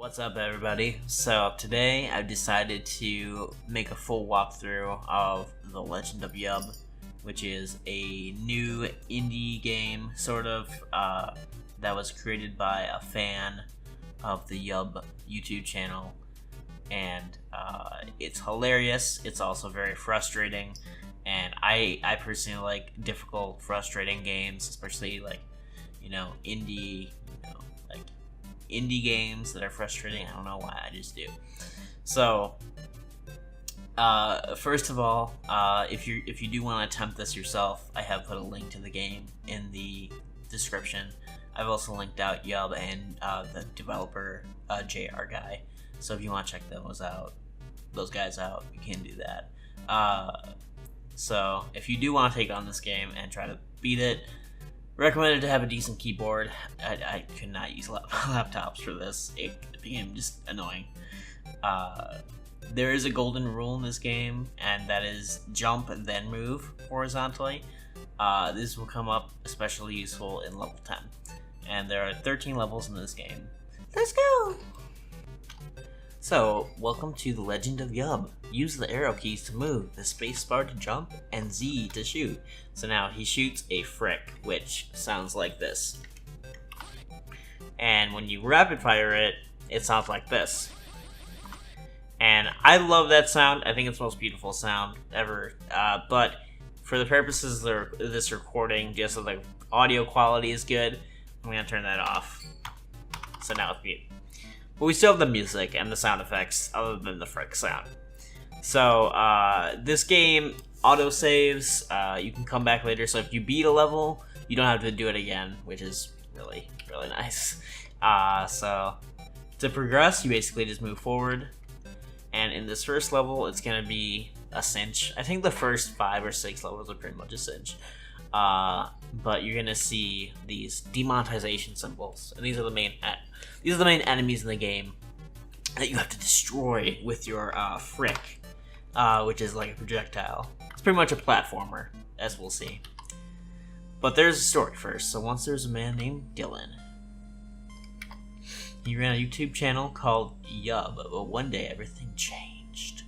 What's up, everybody? So today I've decided to make a full walkthrough of The Legend of YuB, which is a new indie game, sort of, that was created by a fan of the YuB YouTube channel, and it's hilarious. It's also very frustrating, and I personally like difficult, frustrating games, especially like, indie games that are frustrating. I don't know why, I just do. So, first of all, if you do want to attempt this yourself, I have put a link to the game in the description. I've also linked out YuB and the developer JR guy. So if you want to check those guys out, you can do that. So if you do want to take on this game and try to beat it, recommended to have a decent keyboard. I could not use laptops for this. It became just annoying. There is a golden rule in this game, and that is jump and then move horizontally. This will come up especially useful in level 10. And there are 13 levels in this game. Let's go! So, welcome to The Legend of YuB. Use the arrow keys to move, the spacebar to jump, and Z to shoot. So now he shoots a frick, which sounds like this. And when you rapid fire it, it sounds like this. And I love that sound. I think it's the most beautiful sound ever. But for the purposes of this recording, just so the audio quality is good, I'm going to turn that off. So now it's mute. But we still have the music and the sound effects other than the frick sound. So, this game auto-saves. You can come back later. So if you beat a level, you don't have to do it again, which is really, really nice. So, to progress, you basically just move forward. And in this first level, it's going to be a cinch. I think the first 5 or 6 levels are pretty much a cinch. But you're going to see these demonetization symbols. And these are the main enemies in the game that you have to destroy with your frick, which is like a projectile. It's pretty much a platformer, as we'll see. But there's a story first. So once there's a man named Dylan. He ran a YouTube channel called YuB, but one day everything changed.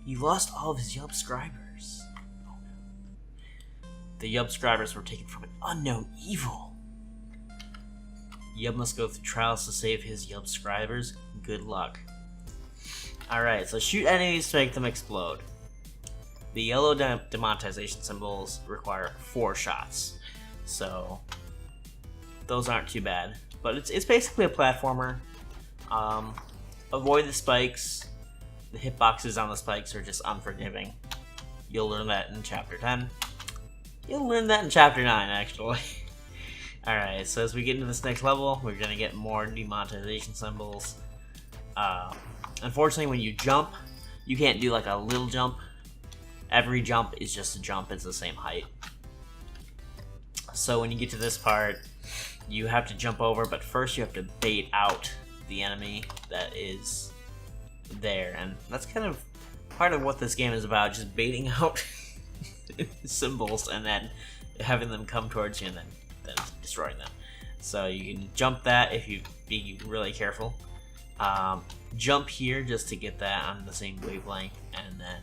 He lost all of his YuB subscribers. Oh no. The YuB subscribers were taken from an unknown evil. YuB must go through trials to save his YuB subscribers. Good luck. Alright, so shoot enemies to make them explode. The yellow demonetization symbols require 4 shots. So, those aren't too bad. But it's basically a platformer. Avoid the spikes. The hitboxes on the spikes are just unforgiving. You'll learn that in Chapter 10. You'll learn that in Chapter 9, actually. Alright, so as we get into this next level, we're going to get more demonetization symbols. Unfortunately, when you jump, you can't do like a little jump. Every jump is just a jump, it's the same height. So when you get to this part, you have to jump over, but first you have to bait out the enemy that is there. And that's kind of part of what this game is about, just baiting out symbols and then having them come towards you and then destroying them. So you can jump that if you be really careful. Jump here just to get that on the same wavelength, and then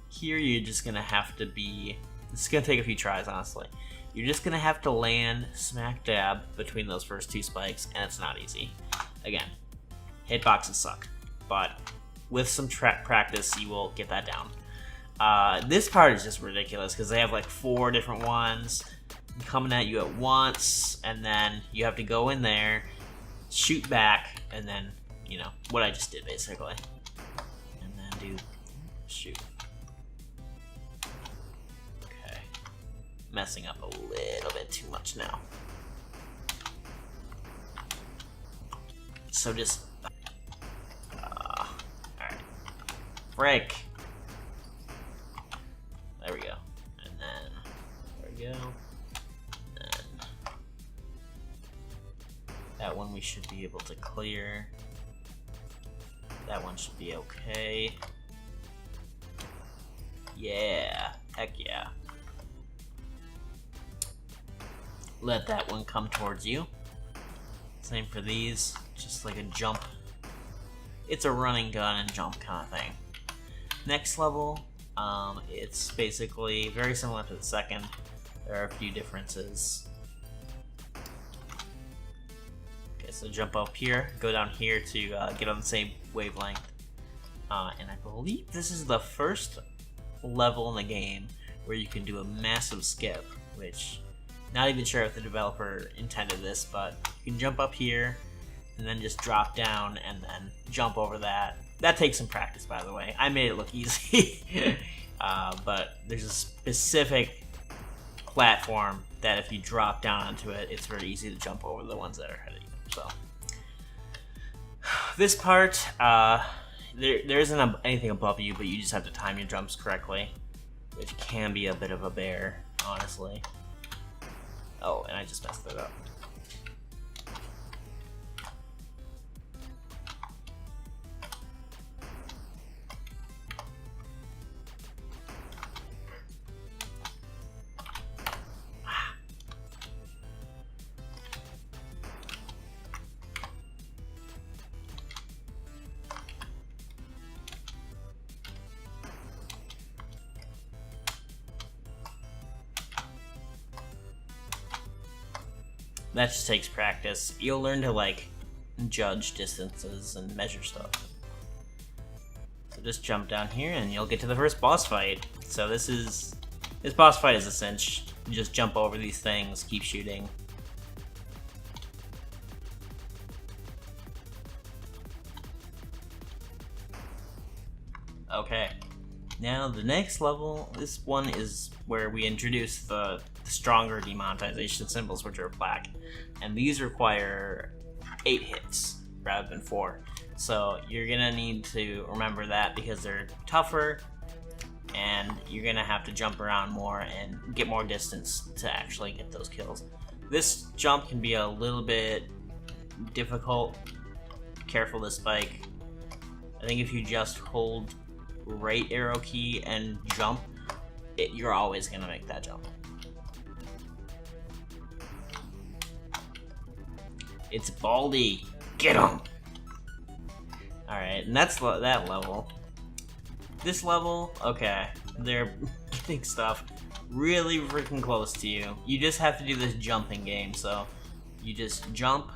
here you're just gonna have to be. It's gonna take a few tries, honestly. You're just gonna have to land smack dab between those first 2 spikes, and it's not easy. Again, hitboxes suck, but with some practice, you will get that down. This part is just ridiculous because they have like 4 different ones coming at you at once, and then you have to go in there, shoot back, and then, what I just did basically. And then shoot. Okay. Messing up a little bit too much now. So just, alright. Break. There we go. And then, there we go. That one we should be able to clear. That one should be okay. Yeah, heck yeah. Let that one come towards you. Same for these, just like a jump it's a running gun and jump kind of thing. Next level, it's basically very similar to the second. There are a few differences. Okay, so jump up here, go down here to get on the same wavelength. And I believe this is the first level in the game where you can do a massive skip, which not even sure if the developer intended this, but you can jump up here and then just drop down and then jump over that. That takes some practice, by the way. I made it look easy. But there's a specific platform that if you drop down onto it, it's very easy to jump over the ones that are ahead of you. So this part, there isn't anything above you, but you just have to time your jumps correctly, which can be a bit of a bear, honestly. Oh, and I just messed it up. That just takes practice. You'll learn to like judge distances and measure stuff. So just jump down here and you'll get to the first boss fight. So this boss fight is a cinch. You just jump over these things, keep shooting. Okay. Now the next level, this one is where we introduce the stronger demonetization symbols, which are black, and these require 8 hits rather than 4. So you're gonna need to remember that because they're tougher, and you're gonna have to jump around more and get more distance to actually get those kills. This jump can be a little bit difficult. Careful the spike. I think if you just hold right arrow key and jump, you're always gonna make that jump. It's Baldy. Get him! Alright, and that's that level. This level, okay, they're getting stuff really freaking close to you. You just have to do this jumping game, so you just jump,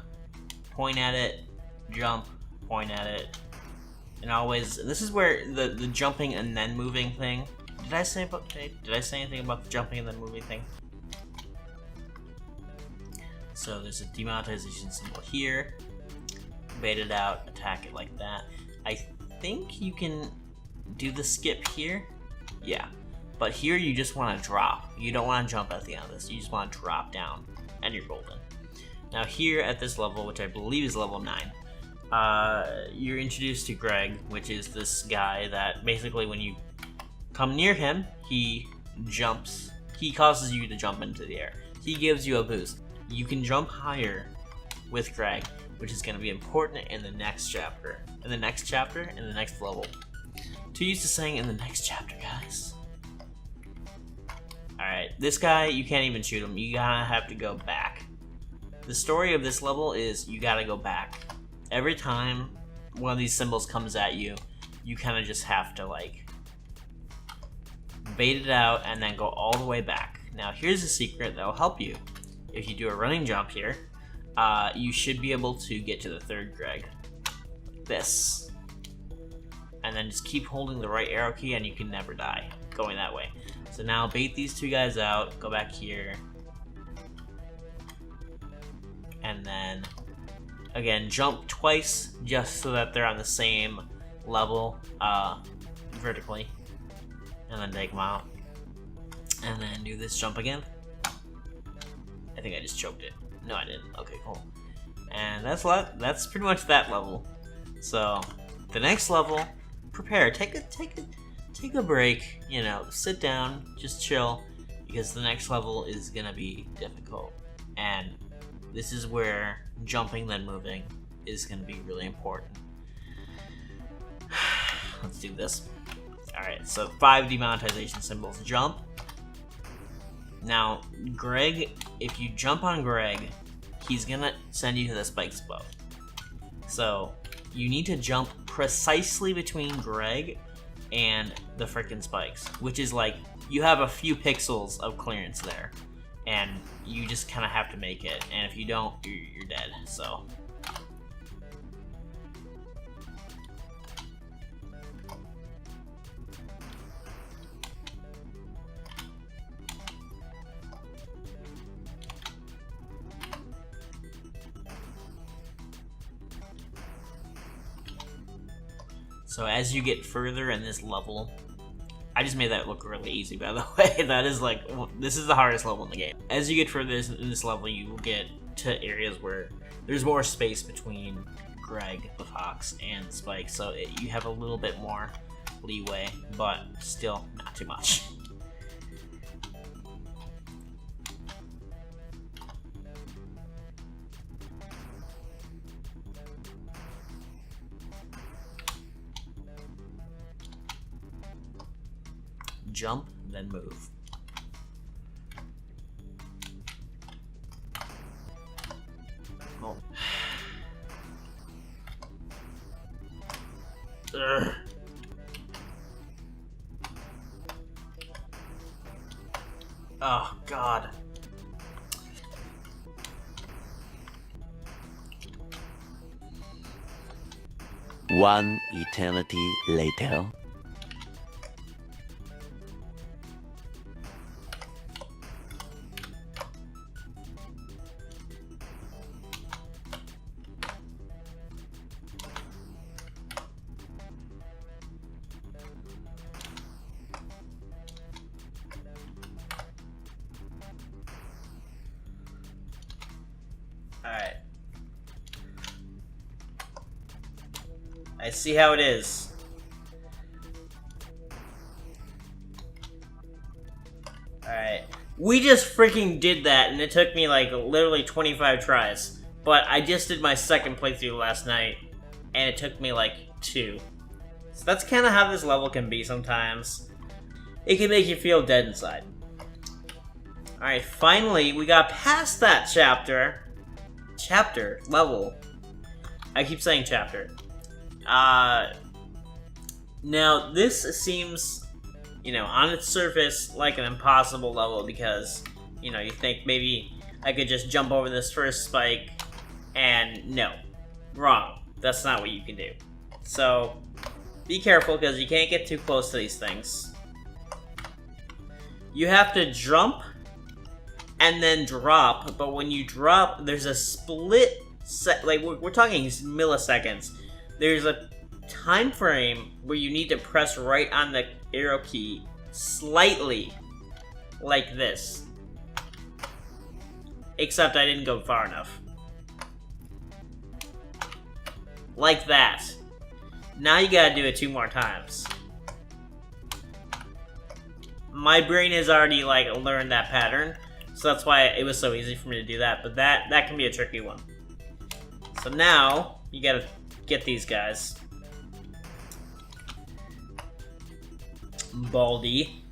point at it, jump, point at it, and always. This is where the jumping and then moving thing. Did I say anything about the jumping and then moving thing? So there's a demonetization symbol here. Bait it out, attack it like that. I think you can do the skip here. Yeah, but here you just want to drop. You don't want to jump at the end of this. You just want to drop down, and you're golden. Now here at this level, which I believe is level 9, you're introduced to Greg, which is this guy that basically when you come near him, he jumps. He causes you to jump into the air. He gives you a boost. You can jump higher with Greg, which is going to be important in the next chapter. In the next level. Too used to saying in the next chapter, guys. Alright, this guy, you can't even shoot him. You gotta have to go back. The story of this level is you gotta go back. Every time one of these symbols comes at you, you kind of just have to like bait it out and then go all the way back. Now here's a secret that'll help you. If you do a running jump here, you should be able to get to the third Greg. This. And then just keep holding the right arrow key and you can never die going that way. So now bait these two guys out, go back here. And then, again, jump twice just so that they're on the same level vertically. And then take them out. And then do this jump again. I think I just choked it. No, I didn't. Okay, cool. And that's pretty much that level. So the next level, prepare. Take a break. You know, sit down, just chill, because the next level is gonna be difficult. And this is where jumping then moving is gonna be really important. Let's do this. All right. So 5 demonetization symbols. Jump. Now, Greg, if you jump on Greg, he's gonna send you to the spikes above. So, you need to jump precisely between Greg and the frickin' spikes, which is like, you have a few pixels of clearance there, and you just kind of have to make it, and if you don't, you're dead, so. So as you get further in this level, I just made that look really easy, by the way. That is like, this is the hardest level in the game. As you get further in this level, you will get to areas where there's more space between Greg, the fox, and Spike, so you have a little bit more leeway, but still not too much. Jump, then move. Oh. Ugh. Oh, God. One eternity later. Alright. I see how it is. Alright. We just freaking did that, and it took me like literally 25 tries. But I just did my second playthrough last night, and it took me like 2. So that's kind of how this level can be sometimes. It can make you feel dead inside. Alright, finally, we got past that chapter. Level. I keep saying chapter. Now, this seems, you know, on its surface like an impossible level because, you know, you think maybe I could just jump over this first spike, and no. Wrong. That's not what you can do. So, be careful because you can't get too close to these things. You have to jump and then drop, but when you drop, there's a split like we're talking milliseconds. There's a time frame where you need to press right on the arrow key slightly, like this. Except I didn't go far enough. Like that. Now you gotta do it 2 more times. My brain has already like learned that pattern. So that's why it was so easy for me to do that, but that can be a tricky one. So now, you gotta get these guys. Baldy.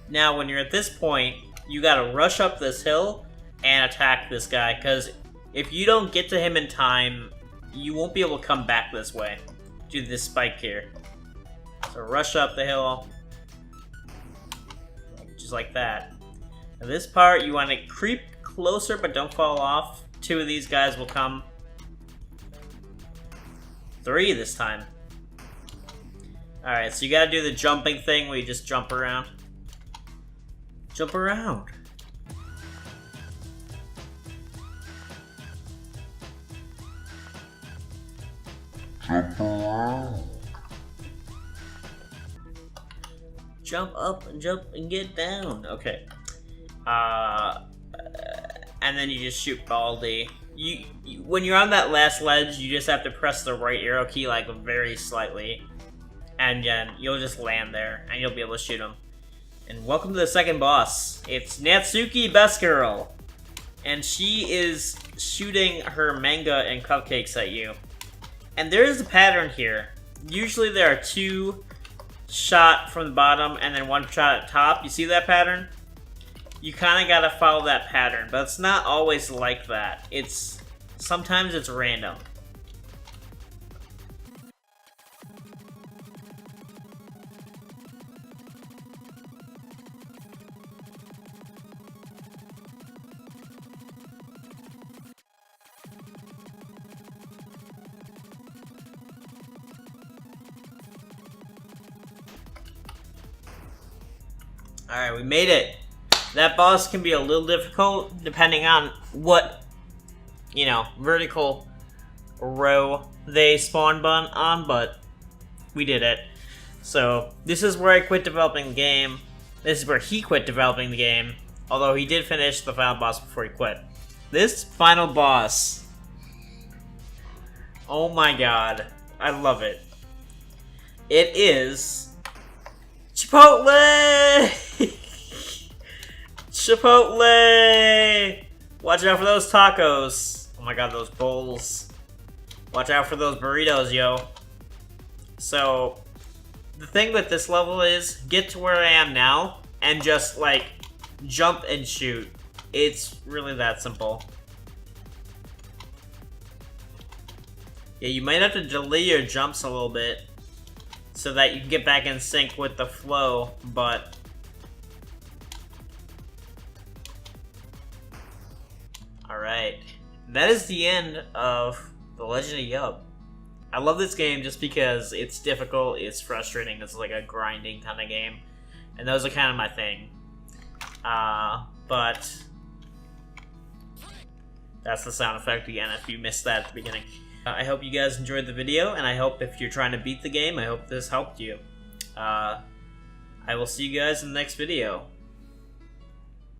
Now, when you're at this point, you gotta rush up this hill and attack this guy, because if you don't get to him in time, you won't be able to come back this way. Do this spike here. So rush up the hill. Just like that. Now this part, you want to creep closer, but don't fall off. 2 of these guys will come. 3 this time. Alright, so you gotta do the jumping thing where you just jump around. Jump around. Jump around. Jump up and jump and get down. Okay. And then you just shoot Baldy. You when you're on that last ledge, you just have to press the right arrow key like very slightly, and then you'll just land there and you'll be able to shoot him. And welcome to the second boss. It's Natsuki Best Girl, and she is shooting her manga and cupcakes at you. And there is a pattern here. Usually there are 2 shot from the bottom and then 1 shot at top. You see that pattern? You kind of got to follow that pattern, but it's not always like that. It's Sometimes it's random. Alright, we made it. That boss can be a little difficult depending on what, you know, vertical row they spawn on, but we did it. So, this is where I quit developing the game. This is where he quit developing the game, although he did finish the final boss before he quit. This final boss, oh my god, I love it. It is Chipotle! Chipotle! Watch out for those tacos. Oh my god, those bowls. Watch out for those burritos, yo. So, the thing with this level is, get to where I am now, and just, like, jump and shoot. It's really that simple. Yeah, you might have to delay your jumps a little bit, so that you can get back in sync with the flow, but... Alright, that is the end of The Legend of YuB. I love this game just because it's difficult, it's frustrating, it's like a grinding kind of game, and those are kind of my thing. But that's the sound effect again if you missed that at the beginning. I hope you guys enjoyed the video, and I hope if you're trying to beat the game, I hope this helped you. I will see you guys in the next video.